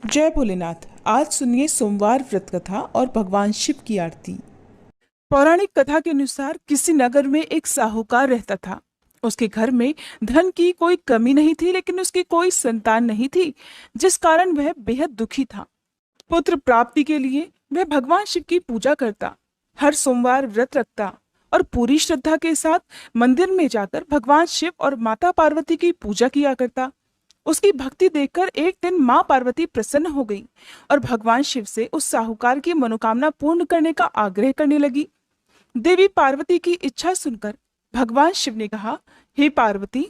जय भोलेनाथ। आज सुनिए सोमवार व्रत कथा और भगवान शिव की आरती। पौराणिक कथा के अनुसार किसी नगर में एक साहूकार रहता था। उसके घर में धन की कोई कमी नहीं थी, लेकिन उसकी कोई संतान नहीं थी, जिस कारण वह बेहद दुखी था। पुत्र प्राप्ति के लिए वह भगवान शिव की पूजा करता, हर सोमवार व्रत रखता और पूरी श्रद्धा के साथ मंदिर में जाकर भगवान शिव और माता पार्वती की पूजा किया करता। उसकी भक्ति देखकर एक दिन मां पार्वती प्रसन्न हो गई और भगवान शिव से उस साहूकार की मनोकामना पूर्ण करने का आग्रह करने लगी। देवी पार्वती की इच्छा सुनकर भगवान शिव ने कहा, हे पार्वती,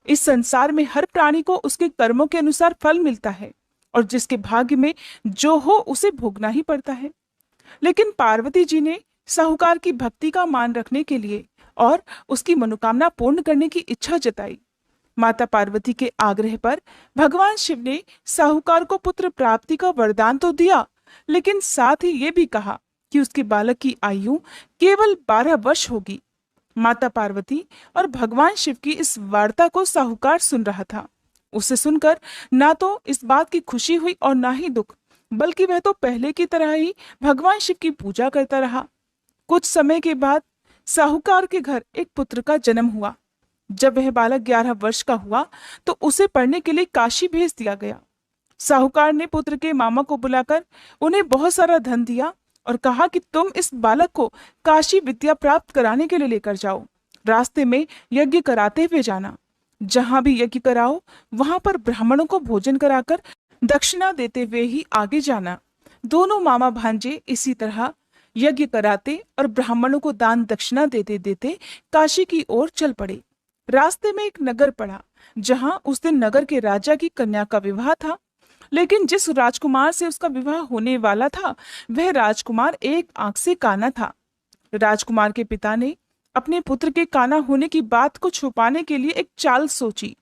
इस संसार में हर प्राणी को उसके कर्मों के अनुसार फल मिलता है और जिसके भाग्य में जो हो उसे भोगना ही पड़ता है। लेकिन पार्वती जी ने साहूकार की भक्ति का मान रखने के लिए और उसकी मनोकामना पूर्ण करने की इच्छा जताई। माता पार्वती के आग्रह पर भगवान शिव ने साहूकार को पुत्र प्राप्ति का वरदान तो दिया, लेकिन साथ ही ये भी कहा कि उसके बालक की आयु केवल 12 वर्ष होगी। माता पार्वती और भगवान शिव की इस वार्ता को साहूकार सुन रहा था। उसे सुनकर ना तो इस बात की खुशी हुई और ना ही दुख, बल्कि वह तो पहले की तरह ही भगवान शिव की पूजा करता रहा। कुछ समय के बाद साहूकार के घर एक पुत्र का जन्म हुआ। जब वह बालक 11 वर्ष का हुआ तो उसे पढ़ने के लिए काशी भेज दिया गया। साहूकार ने पुत्र के मामा को बुलाकर उन्हें बहुत सारा धन दिया और कहा कि तुम इस बालक को काशी विद्या प्राप्त कराने के लिए लेकर जाओ। रास्ते में यज्ञ कराते हुए जाना। जहां भी यज्ञ कराओ वहां पर ब्राह्मणों को भोजन कराकर दक्षिणा देते हुए ही आगे जाना। दोनों मामा भांजे इसी तरह यज्ञ कराते और ब्राह्मणों को दान दक्षिणा देते देते काशी की ओर चल पड़े। रास्ते में एक नगर पड़ा, जहां उस दिन नगर के राजा की कन्या का विवाह था। लेकिन जिस राजकुमार से उसका विवाह होने वाला था, वह राजकुमार एक आंख से काना था। राजकुमार के पिता ने अपने पुत्र के काना होने की बात को छुपाने के लिए एक चाल सोची।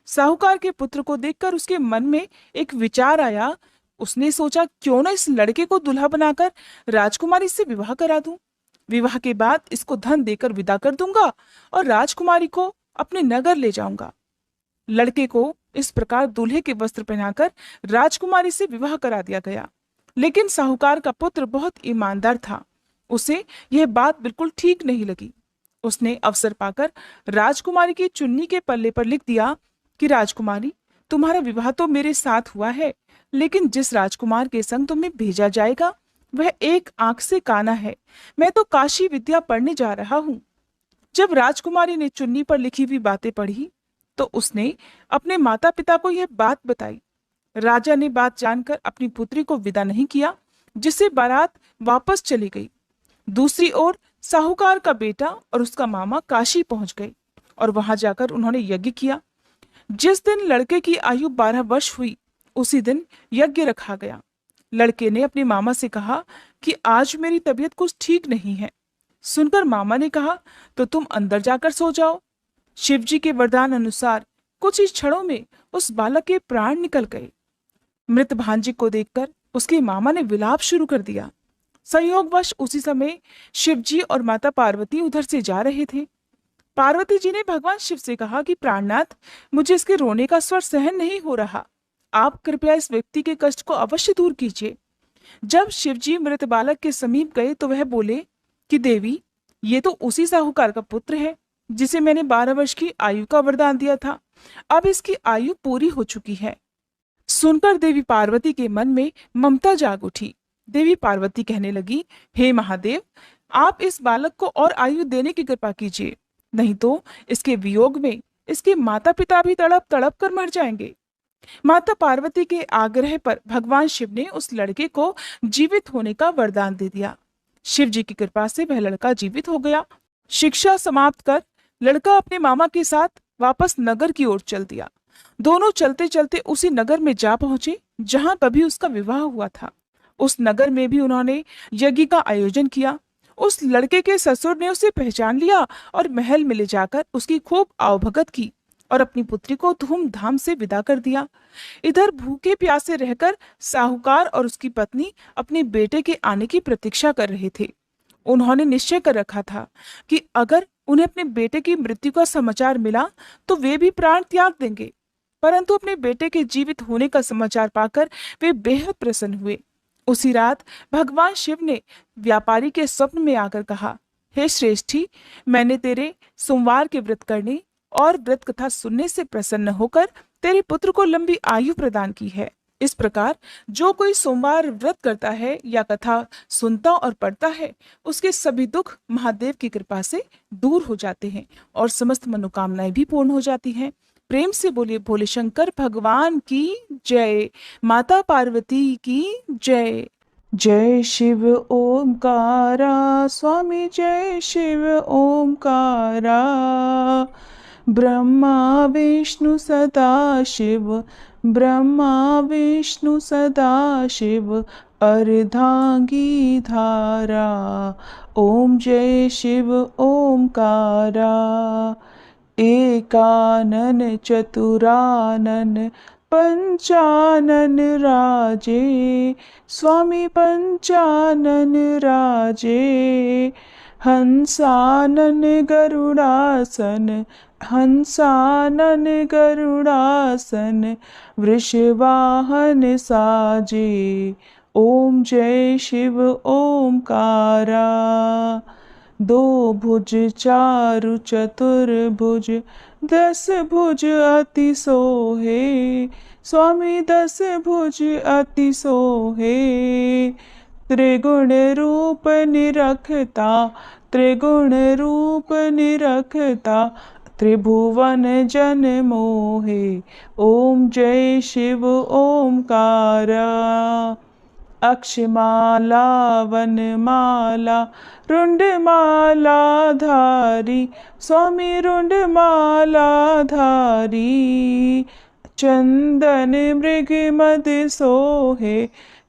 साहूकार के पुत्र को देखकर उसके मन में एक विचार आया। उसने सोचा, क्यों ना इस लड़के को दूल्हा बनाकर राजकुमारी से विवाह करा दूं। विवाह के बाद इसको धन देकर विदा कर दूंगा और राजकुमारी को अपने नगर ले जाऊंगा। लड़के को इस प्रकार दूल्हे के वस्त्र पहनाकर राजकुमारी से विवाह करा दिया गया। लेकिन साहूकार का पुत्र बहुत ईमानदार था। उसे यह बात बिल्कुल ठीक नहीं लगी। उसने अवसर पाकर राजकुमारी की चुन्नी के पल्ले पर लिख दिया कि राजकुमारी, तुम्हारा विवाह तो मेरे साथ हुआ है, लेकिन जिस राजकुमार के संग तुम्हें भेजा जाएगा वह एक आंख से काना है। मैं तो काशी विद्या पढ़ने जा रहा हूँ। जब राजकुमारी ने चुन्नी पर लिखी हुई बातें पढ़ी तो उसने अपने माता पिता को यह बात बताई। राजा ने बात जानकर अपनी पुत्री को विदा नहीं किया, जिससे बारात वापस चली गई। दूसरी ओर साहूकार का बेटा और उसका मामा काशी पहुंच गए और वहां जाकर उन्होंने यज्ञ किया। जिस दिन लड़के की आयु 12 वर्ष हुई, उसी दिन यज्ञ रखा गया। लड़के ने अपने मामा से कहा कि आज मेरी तबीयत कुछ ठीक नहीं है। सुनकर मामा ने कहा, तो तुम अंदर जाकर सो जाओ। शिवजी के वरदान अनुसार कुछ ही क्षणों में उस बालक के प्राण निकल गए। मृत भांजे को देखकर उसके मामा ने विलाप शुरू कर दिया। संयोगवश उसी समय शिवजी और माता पार्वती उधर से जा रहे थे। पार्वती जी ने भगवान शिव से कहा कि प्राणनाथ, मुझे इसके रोने का स्वर सहन नहीं हो रहा। आप कृपया इस व्यक्ति के कष्ट को अवश्य दूर कीजिए। जब शिवजी मृत बालक के समीप गए तो वह बोले कि देवी, ये तो उसी साहूकार का पुत्र है जिसे मैंने 12 वर्ष की आयु का वरदान दिया था। अब इसकी आयु पूरी हो चुकी है। सुनकर देवी पार्वती के मन में ममता जाग उठी। देवी पार्वती कहने लगी, हे महादेव, आप इस बालक को और आयु देने की कृपा कीजिए, नहीं तो इसके वियोग में इसके माता पिता भी तड़प तड़प कर मर जाएंगे। माता पार्वती के आग्रह पर भगवान शिव ने उस लड़के को जीवित होने का वरदान दे दिया। शिव जी की कृपा से वह लड़का जीवित हो गया। शिक्षा समाप्त कर लड़का अपने मामा के साथ वापस नगर की ओर चल दिया। दोनों चलते चलते उसी नगर में जा पहुंचे जहां कभी उसका विवाह हुआ था। उस नगर में भी उन्होंने यज्ञ का आयोजन किया। उस लड़के के ससुर ने उसे पहचान लिया और महल में ले जाकर उसकी खूब आवभगत की और अपनी पुत्री को धूमधाम से विदा कर दिया। इधर भूखे प्यासे रहकर साहूकार और उसकी पत्नी अपने बेटे के आने की प्रतीक्षा कर रहे थे। उन्होंने निश्चय कर रखा था कि अगर उन्हें अपने बेटे की मृत्यु का समाचार मिला तो वे भी प्राण त्याग देंगे। परंतु अपने बेटे के जीवित होने का समाचार पाकर वे बेहद प्रसन्न हुए। उसी रात भगवान शिव ने व्यापारी के स्वप्न में आकर कहा, हे श्रेष्ठी, मैंने तेरे सोमवार के व्रत करने और व्रत कथा सुनने से प्रसन्न होकर तेरे पुत्र को लंबी आयु प्रदान की है। इस प्रकार जो कोई सोमवार व्रत करता है या कथा सुनता और पढ़ता है, उसके सभी दुख महादेव की कृपा से दूर हो जाते हैं और समस्त मनोकामनाएं भी पूर्ण हो जाती हैं। प्रेम से बोलिए भोले शंकर भगवान की जय, माता पार्वती की जय। जय शिव ओमकारा, स्वामी जय शिव ओमकारा। ब्रह्मा विष्णु सदा शिव, ब्रह्मा विष्णु सदा शिव, अर्धांगी धारा। ओम जय शिव ओमकारा। एकानन चतुरानन पंचानन राजे, स्वामी पंचानन राजे। हंसानन गरुड़ासन, हंसानन गरुड़ासन, वृषवाहन साजे। ओम जय शिव ओमकारा। दो भुज चारु चतुर्भुज, 10 भुज अति सोहे, स्वामी 10 भुज अति सोहे। त्रिगुण रूप निरखता, त्रिगुण रूप निरखता, त्रिभुवन जन मोहे। ओम जय शिव ओमकारा। अक्षमाला वनमाला, रुंडमाला धारी, स्वामी रुंडमाला धारी। चंदन मृग मद सोहे,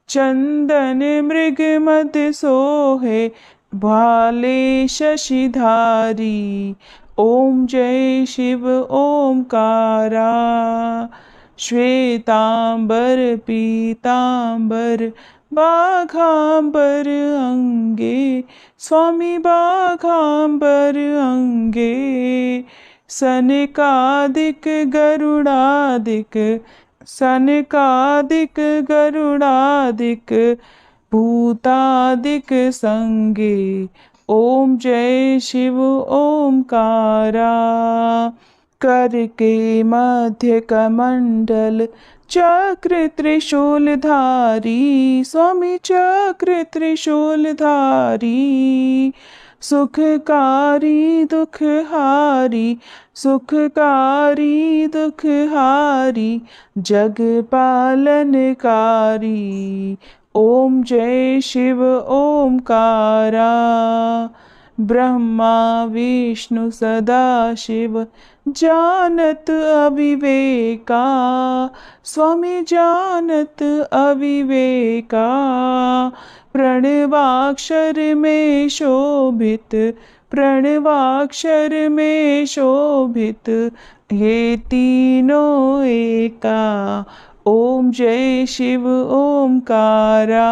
चंदन मृग मद सोहे, भाले शशिधारी। ओम जय शिव ओमकारा। श्वेतांबर पीतांबर, बाघांबर अंगे, स्वामी बाघांबर अंगे। सनकादिक गरुड़ादिक, सनकादिक गरुड़ादिक, भूतादिक संगे। ओम जय शिव ओमकारा। कर के मध्य कमंडल, चक्र त्रिशूलधारी, स्वामी चक्र त्रिशूलधारी। सुखकारी दुखहारी, सुखकारी दुखहारी, जग पालनकारी। ओम जय शिव ओमकारा। ब्रह्मा विष्णु सदा शिव, जानत अविवेका, स्वामी जानत अविवेका। प्रणवाक्षर में शोभित, प्रणवाक्षर में शोभित, ये तीनों एका। ओम जय शिव ओमकारा।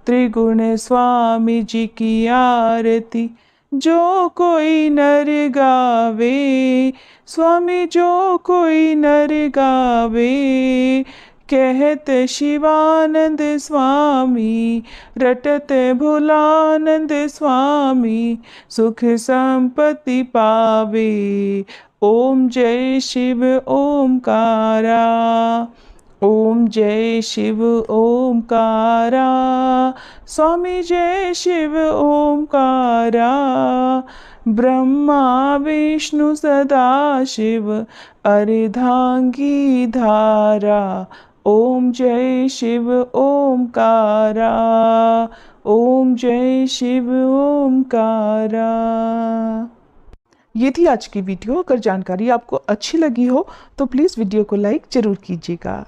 त्रिगुण स्वामी जी की आरती जो कोई नर गावे, स्वामी जो कोई नर गावे। कहत शिवानंद स्वामी, रटत भोलानंद स्वामी, सुख संपत्ति पावे। ओम जय शिव ओमकारा। ओम जय शिव ओमकारा। स्वामी जय शिव ओमकारा। ब्रह्मा विष्णु सदा शिव, अर्धांगी धारा। ओम जय शिव ओमकारा। ओम जय शिव ओमकारा। ये थी आज की वीडियो। अगर जानकारी आपको अच्छी लगी हो तो प्लीज़ वीडियो को लाइक जरूर कीजिएगा।